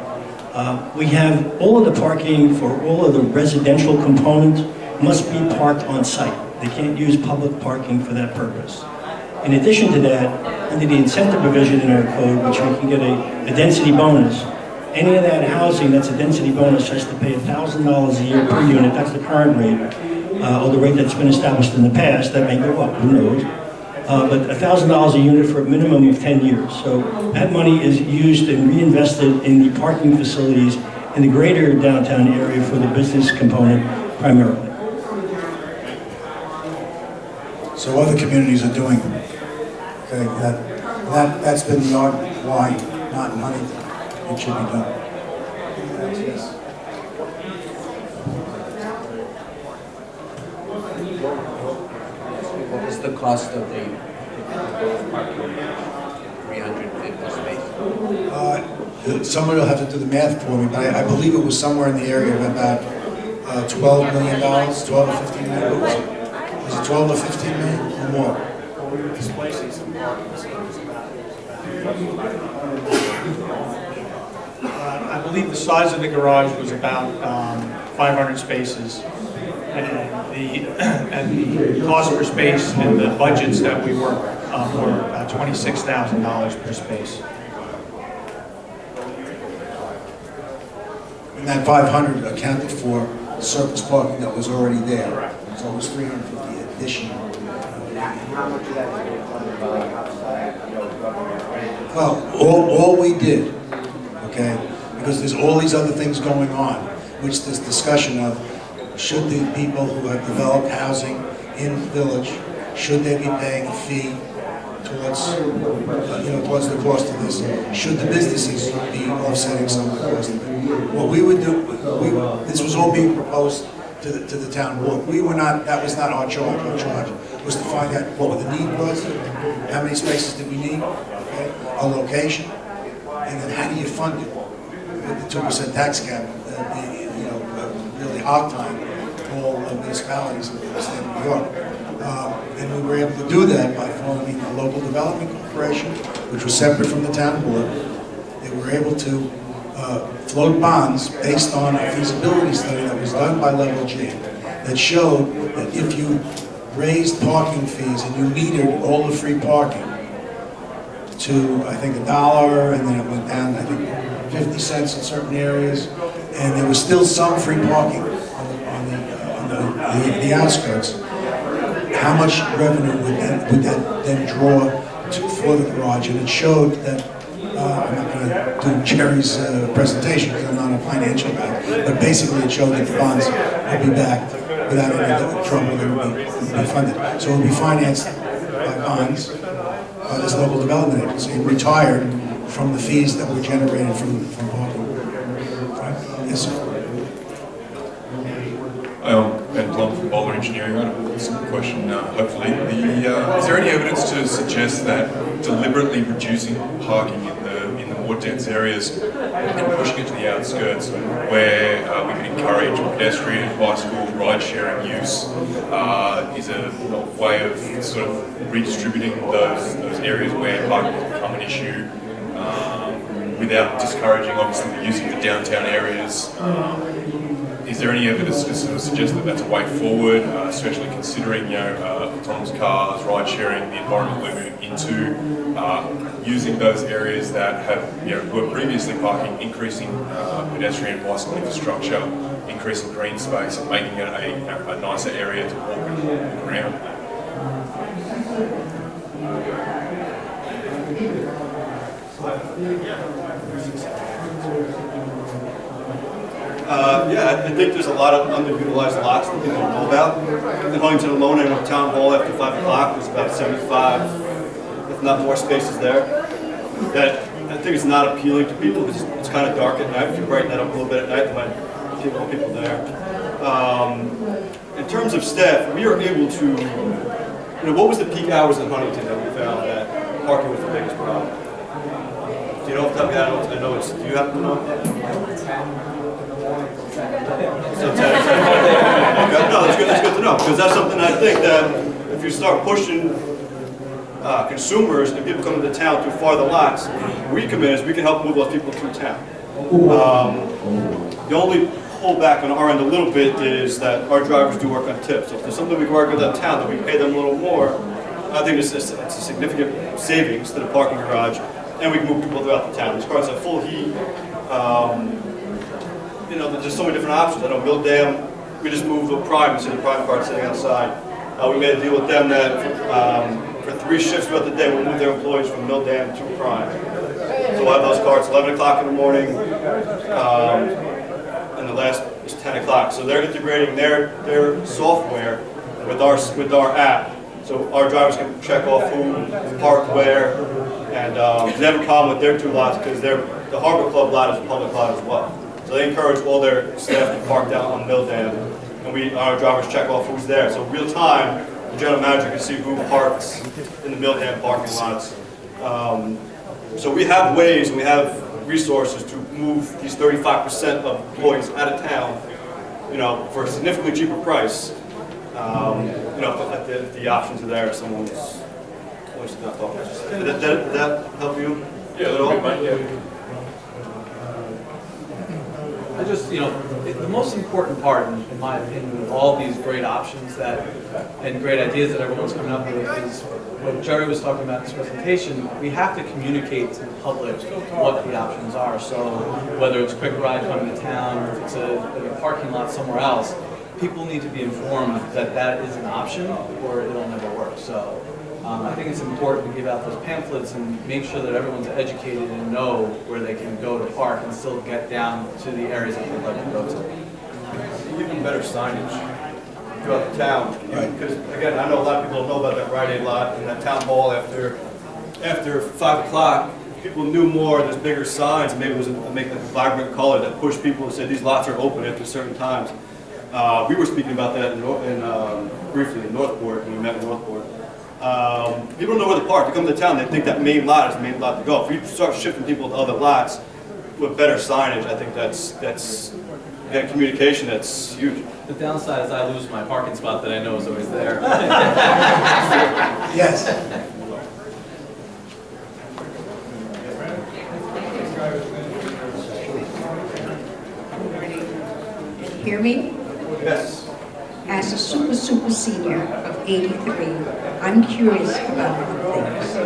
We have all of the parking for all of the residential components must be parked on site. They can't use public parking for that purpose. In addition to that, under the incentive provision in our code, which we can get a density bonus, any of that housing that's a density bonus has to pay $1,000 a year per unit. That's the current rate, or the rate that's been established in the past. That may go up, who knows? But $1,000 a unit for a minimum of 10 years. So that money is used and reinvested in the parking facilities in the greater downtown area for the business component primarily. So other communities are doing it. Okay, that's been the argument why not in Huntington it should be done. Yes. What was the cost of the parking? 350 spaces? Somebody will have to do the math for me, but I believe it was somewhere in the area of about $12 million, 12 to 15 million. Was it 12 to 15 million or more? Displacing some parking spaces. I believe the size of the garage was about 500 spaces, and the cost per space and the budgets that we work were about $26,000 per space. And that 500 accounted for surface parking that was already there. So it was 350 additional. How much of that is funded by outside government? Well, all we did, okay, because there's all these other things going on, which this discussion of should the people who have developed housing in the village, should they be paying a fee towards, towards the cost of this? Should the businesses be offsetting some of the cost of it? What we would do, this was all being proposed to the town board. We were not, that was not our charge. Our charge was to find out what the need was, how many spaces did we need, okay, a location, and then how do you fund it? With the 2% tax cap, really hog time all municipalities in the state of New York. And we were able to do that by forming a local development corporation, which was separate from the town board. They were able to float bonds based on a feasibility study that was done by Level G that showed that if you raised parking fees and you metered all the free parking to, I think, $1, and then it went down, I think, 50 cents in certain areas, and there was still some free parking on the outskirts, how much revenue would that then draw for the garage? And it showed that, I'm not going to do Jerry's presentation because I'm not a financial guy, but basically it showed that the bonds would be backed without any trouble. They would be funded. So it would be financed by bonds by this local development agency and retired from the fees that were generated from parking. Right? Yes, sir. Ben Plum from Bowler Engineering. I have a simple question. Hopefully, is there any evidence to suggest that deliberately reducing parking in the more dense areas and pushing it to the outskirts, where we can encourage pedestrian, bicycle, ride-sharing use, is a way of sort of redistributing those areas where parking has become an issue, without discouraging, obviously, the use of the downtown areas? Is there any evidence to sort of suggest that that's a way forward, especially considering, autonomous cars, ride sharing, the environment we're moving into, using those areas that have, were previously parking, increasing pedestrian and bicycle infrastructure, increasing green space, and making it a nicer area to walk around? Yeah, I think there's a lot of underutilized lots that people don't know about. In Huntington alone, in Town Hall after 5 o'clock, there's about 75, if not more spaces there. That I think is not appealing to people because it's kind of dark at night. If you brighten that up a little bit at night, there might keep more people there. In terms of staff, we are able to, what was the peak hours in Huntington that we found that parking was the biggest problem? Do you know off the top of your head? I know it's, do you happen to know? So 10. Okay. No, that's good to know, because that's something I think that if you start pushing consumers and people come to the town through farther lots, we come in is we can help move those people through town. The only pullback on our end a little bit is that our drivers do work on tips. So if there's something we can work with that town that we pay them a little more, I think it's a significant savings to the parking garage, and we can move people throughout the town. These cars have full heat. There's so many different options. I know Mill Dam, we just moved the Prime, you see the Prime car sitting outside. We made a deal with them that for 3 shifts throughout the day, we'll move their employees from Mill Dam to Prime. So we'll have those cars 11 o'clock in the morning, and the last is 10 o'clock. So they're integrating their software with our app. So our drivers can check off who parked where, and they have a problem with their 2 lots because the Harbor Club lot is a public lot as well. So they encourage all their staff to park down on Mill Dam, and our drivers check off who's there. So real time, the general manager can see who parks in the Mill Dam parking lots. So we have ways and we have resources to move these 35% of employees out of town, for a significantly cheaper price. If the options are there, if someone's not talking. Did that help you? Yeah, at all? I just, the most important part, in my opinion, with all these great options and great ideas that everyone's coming up with is what Jerry was talking about in his presentation. We have to communicate to the public what the options are. So whether it's quick ride coming to town or if it's a parking lot somewhere else, people need to be informed that that is an option or it'll never work. So I think it's important to give out those pamphlets and make sure that everyone's educated and know where they can go to park and still get down to the areas that they'd like to go to. Even better signage throughout the town. Because again, I know a lot of people don't know about that Rite Aid lot and that town hall after 5 o'clock. People knew more, there's bigger signs, and maybe it was make like a vibrant color that pushed people to say these lots are open after certain times. We were speaking about that briefly in Northport when we met in Northport. People don't know where to park. They come to town, they think that main lot is the main lot to go. If we start shifting people to other lots with better signage, I think that's again, communication, that's huge. The downside is I lose my parking spot that I know is always there. Yes. Hear me? Yes. As a super senior of 83. I'm curious about things.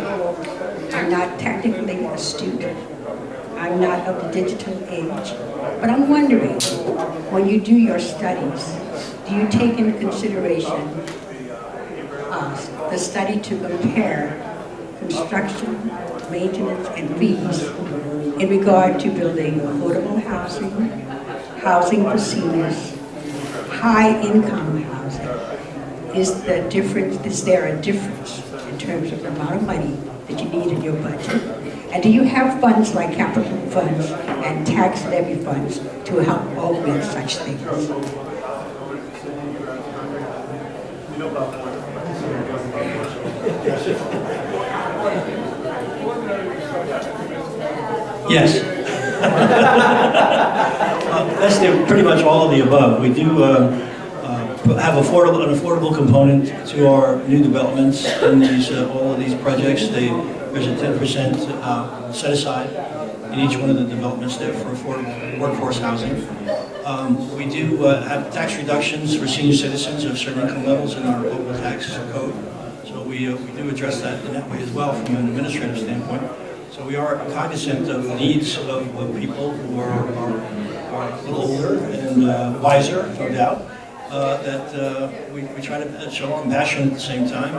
I'm not technically astute. I'm not of the digital age. But I'm wondering, when you do your studies, do you take into consideration the study to compare construction, maintenance, and fees in regard to building affordable housing, housing for seniors, high-income housing? Is there a difference in terms of the amount of money that you need in your budget? And do you have funds like capital funds and tax levy funds to help augment such things? Yes. That's pretty much all of the above. We do have an affordable component to our new developments in these all of these projects. There's a 10% set aside in each one of the developments there for affordable workforce housing. We do have tax reductions for senior citizens of certain income levels in our local tax code. So we do address that in that way as well from an administrative standpoint. So we are cognizant of the needs of people who are a little older and wiser, no doubt. That we try to show compassion at the same time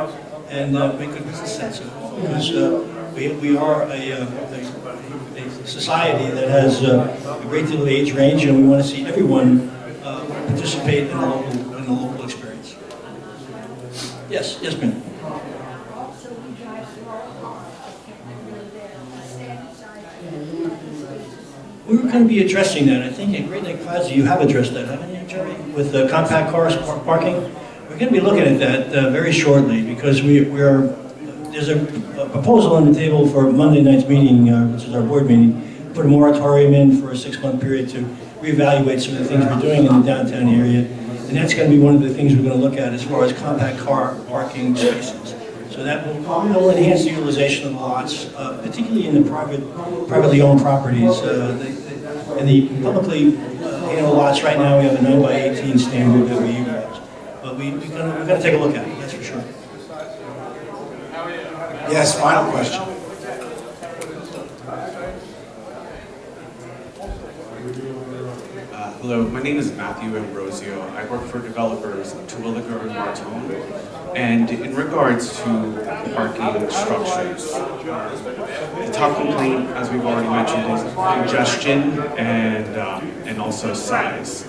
and make good business sense of it. Because we are a society that has a great deal of age range, and we want to see everyone participate in the local experience. Yes, ma'am. We were going to be addressing that. I think at Great Lake Plaza you have addressed that, haven't you, Jerry? With compact cars parking. We're going to be looking at that very shortly because there's a proposal on the table for Monday night's meeting, which is our board meeting, put a moratorium in for a 6-month period to reevaluate some of the things we're doing in the downtown area. And that's going to be one of the things we're going to look at as far as compact car parking spaces. So that will enhance the utilization of the lots, particularly in the privately owned properties. In the publicly handled lots right now, we have a 9x18 standard that we utilize. But we're going to take a look at it, that's for sure. Yes, final question. Hello, my name is Matthew Ambrosio. I work for developers Terwilliger and Martone. And in regards to parking structures, the top complaint, as we've already mentioned, is congestion and also size.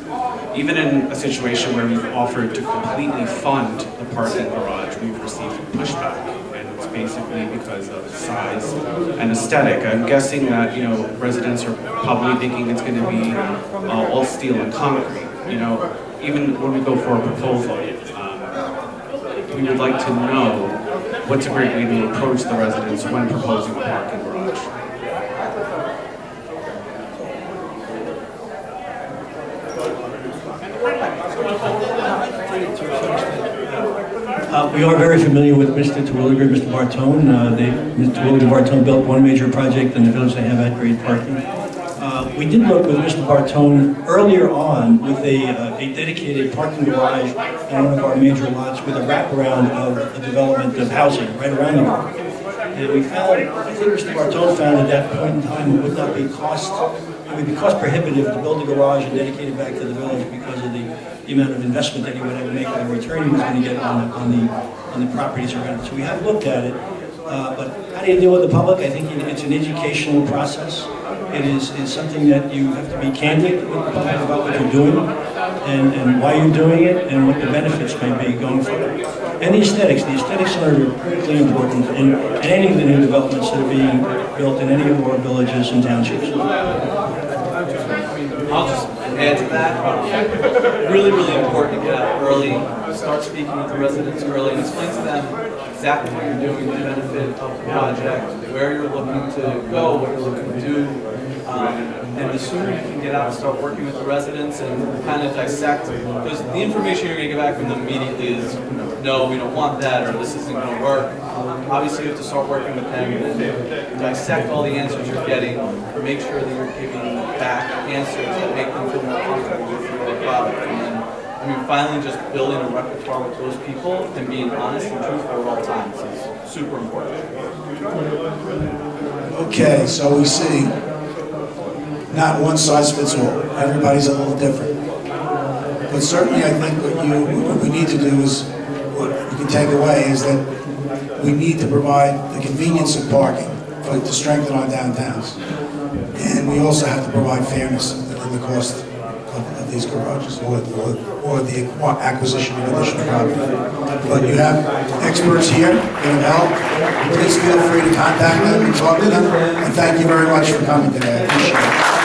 Even in a situation where we've offered to completely fund the parking garage, we've received pushback. And it's basically because of size and aesthetic. I'm guessing that, residents are probably thinking it's going to be all steel and concrete. Even when we go for a proposal, we would like to know what's a great way to approach the residents when proposing a parking garage. We are very familiar with Mr. Terwilliger and Mr. Bartone. Mr. Terwilliger and Bartone built one major project in the village. They have at grade parking. We did look with Mr. Bartone earlier on with a dedicated parking garage on one of our major lots with a wraparound of a development of housing right around the park. And we found, I think Mr. Bartone found at that point in time it would be cost prohibitive to build a garage and dedicate it back to the village because of the amount of investment that he would have to make and the return he was going to get on the properties around it. So we have looked at it, but how do you deal with the public? I think it's an educational process. It is something that you have to be candid with the public about what you're doing and why you're doing it and what the benefits may be going forward. And the aesthetics are critically important in any of the new developments that are being built in any of our villages and townships. I'll just add to that. Really, really important to get out early, start speaking with the residents early, and explain to them exactly what you're doing, the benefit of the project, where you're looking to go, what you're looking to do. And the sooner you can get out and start working with the residents and kind of dissect, because the information you're going to get back from them immediately is, no, we don't want that, or this isn't going to work. Obviously, you have to start working with them and dissect all the answers you're getting, make sure that you're giving back answers that make them feel more comfortable with your product. And then I mean, finally just building a repertoire with those people and being honest and truthful at all times is super important. Okay, so we see not one size fits all. Everybody's a little different. But certainly I think what we need to do is, what we can take away is that we need to provide the convenience of parking to strengthen our downtowns. And we also have to provide fairness in the cost of these garages or the acquisition of additional property. But you have experts here that have helped. Please feel free to contact them and talk to them. And thank you very much for coming today. I appreciate it.